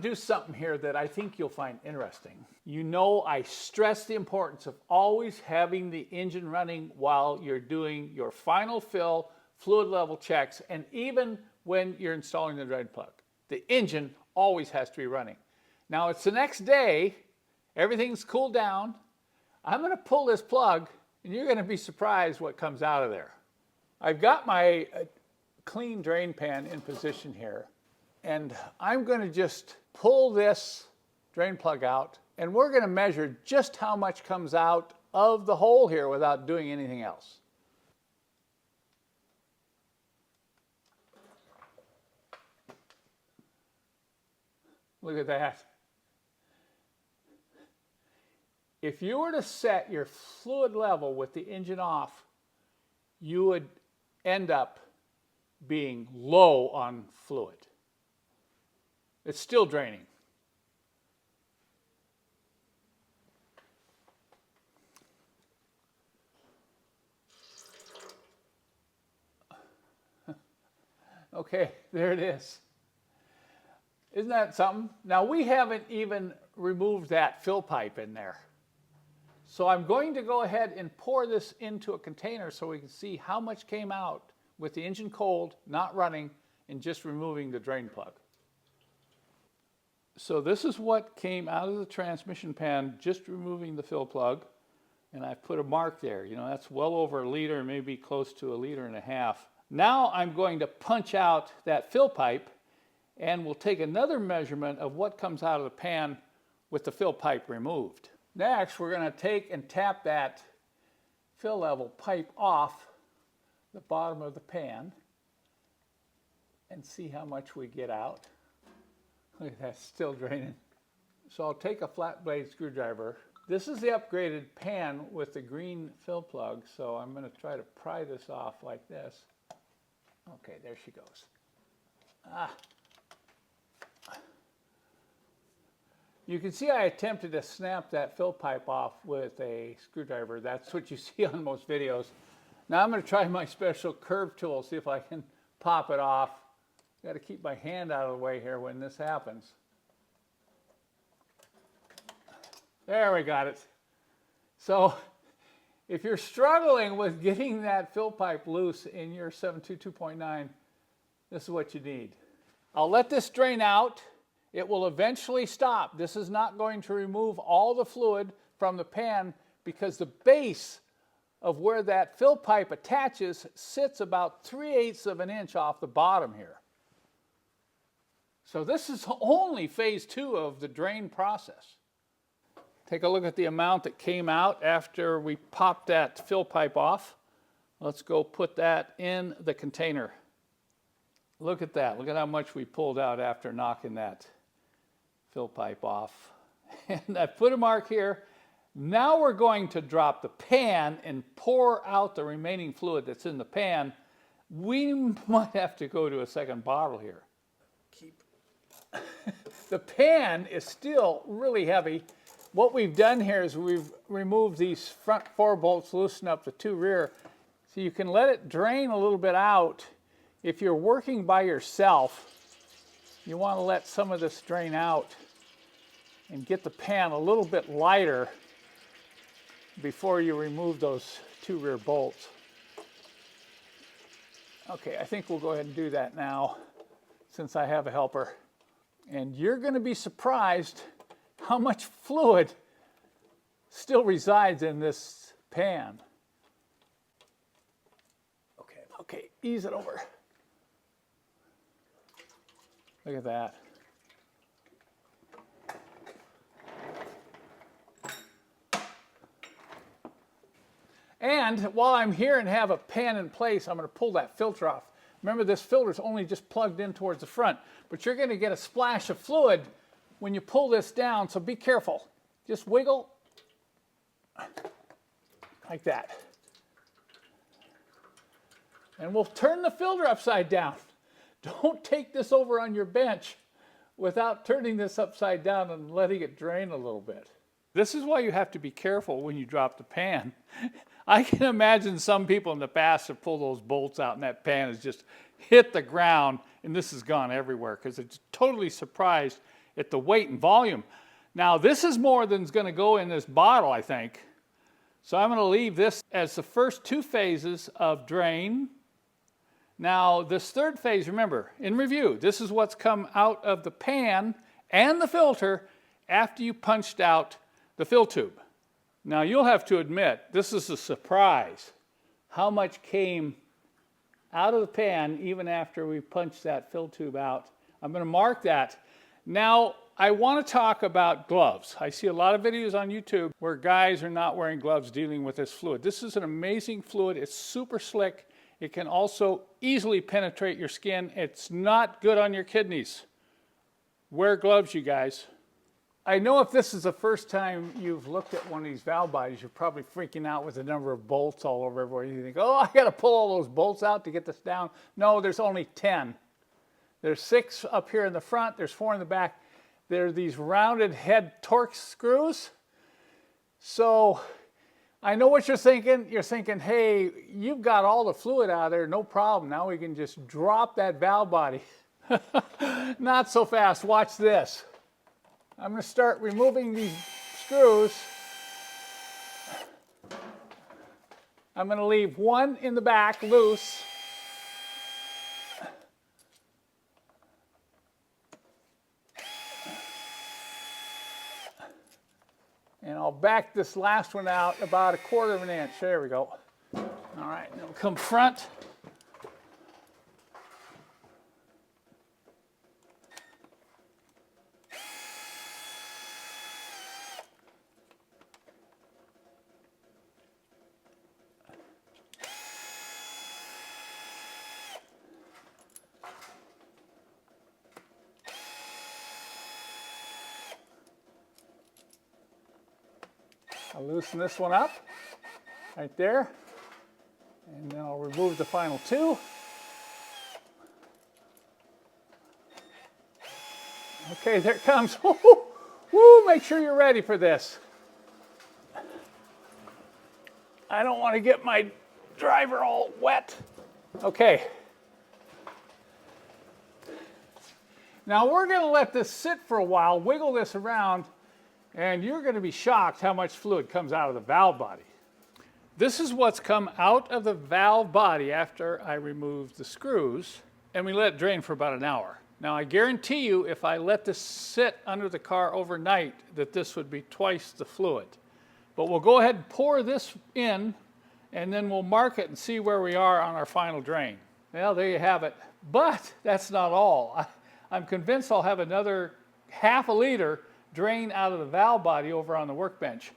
to do something here that I think you'll find interesting. You know, I stress the importance of always having the engine running while you're doing your final fill, fluid level checks, and even when you're installing the drain plug. The engine always has to be running. Now it's the next day, everything's cooled down. I'm going to pull this plug and you're going to be surprised what comes out of there. I've got my clean drain pan in position here, and I'm going to just pull this drain plug out, and we're going to measure just how much comes out of the hole here without doing anything else. Look at that. If you were to set your fluid level with the engine off, you would end up being low on fluid. It's still draining. Okay, there it is. Isn't that something? Now we haven't even removed that fill pipe in there. So I'm going to go ahead and pour this into a container so we can see how much came out with the engine cold, not running, and just removing the drain plug. So this is what came out of the transmission pan, just removing the fill plug. And I've put a mark there. You know, that's well over a liter, maybe close to 1.5 liters. Now I'm going to punch out that fill pipe, and we'll take another measurement of what comes out of the pan with the fill pipe removed. Next, we're going to take and tap that fill level pipe off the bottom of the pan and see how much we get out. Look at that, still draining. So I'll take a flat blade screwdriver. This is the upgraded pan with the green fill plug, so I'm going to try to pry this off like this. Okay, there she goes. You can see I attempted to snap that fill pipe off with a screwdriver. That's what you see on most videos. Now I'm going to try my special curve tool, see if I can pop it off. Got to keep my hand out of the way here when this happens. There, we got it. So if you're struggling with getting that fill pipe loose in your 722.9, this is what you need. I'll let this drain out. It will eventually stop. This is not going to remove all the fluid from the pan because the base of where that fill pipe attaches sits about 3/8 of an inch off the bottom here. So this is only phase 2 of the drain process. Take a look at the amount that came out after we popped that fill pipe off. Let's go put that in the container. Look at that. Look at how much we pulled out after knocking that fill pipe off. And I put a mark here. Now we're going to drop the pan and pour out the remaining fluid that's in the pan. We might have to go to a second bottle here. The pan is still really heavy. What we've done here is we've removed these front 4 bolts, loosen up the 2 rear, so you can let it drain a little bit out. If you're working by yourself, you want to let some of this drain out and get the pan a little bit lighter before you remove those 2 rear bolts. Okay, I think we'll go ahead and do that now since I have a helper. And you're going to be surprised how much fluid still resides in this pan. Okay, ease it over. Look at that. And while I'm here and have a pan in place, I'm going to pull that filter off. Remember, this filter is only just plugged in towards the front, but you're going to get a splash of fluid when you pull this down, so be careful. Just wiggle like that. And we'll turn the filter upside down. Don't take this over on your bench without turning this upside down and letting it drain a little bit. This is why you have to be careful when you drop the pan. I can imagine some people in the past have pulled those bolts out and that pan has just hit the ground and this has gone everywhere because it's totally surprised at the weight and volume. Now this is more than's going to go in this bottle, I think. So I'm going to leave this as the first 2 phases of drain. Now this third phase, remember, in review, this is what's come out of the pan and the filter after you punched out the fill tube. Now you'll have to admit, this is a surprise, how much came out of the pan even after we punched that fill tube out. I'm going to mark that. Now I want to talk about gloves. I see a lot of videos on YouTube where guys are not wearing gloves dealing with this fluid. This is an amazing fluid. It's super slick. It can also easily penetrate your skin. It's not good on your kidneys. Wear gloves, you guys. I know if this is the first time you've looked at one of these valve bodies, you're probably freaking out with the number of bolts all over everywhere. You think, oh, I got to pull all those bolts out to get this down. No, there's only 10. There's 6 up here in the front. There's 4 in the back. There are these rounded head Torx screws. So I know what you're thinking. You're thinking, hey, you've got all the fluid out of there, no problem. Now we can just drop that valve body. Not so fast. Watch this. I'm going to start removing these screws. I'm going to leave one in the back loose. And I'll back this last one out about 1/4 of an inch. There we go. All right, now we'll come front. I'll loosen this one up right there, and then I'll remove the final 2. Okay, there it comes. Woo, make sure you're ready for this. I don't want to get my driver all wet. Okay. Now we're going to let this sit for a while, wiggle this around, and you're going to be shocked how much fluid comes out of the valve body. This is what's come out of the valve body after I removed the screws, and we let it drain for about an hour. Now I guarantee you if I let this sit under the car overnight that this would be twice the fluid. But we'll go ahead and pour this in, and then we'll mark it and see where we are on our final drain. Well, there you have it. But that's not all. I'm convinced I'll have another 1/2 liter drain out of the valve body over on the workbench.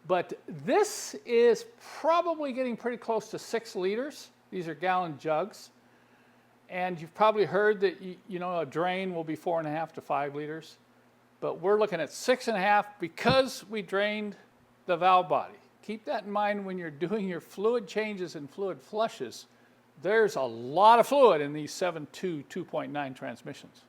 But this is probably getting pretty close to 6 liters. These are gallon jugs. And you've probably heard that a drain will be 4.5 to 5 liters. But we're looking at 6.5 because we drained the valve body. Keep that in mind when you're doing your fluid changes and fluid flushes. There's a lot of fluid in these 7.2, 2.9 transmissions.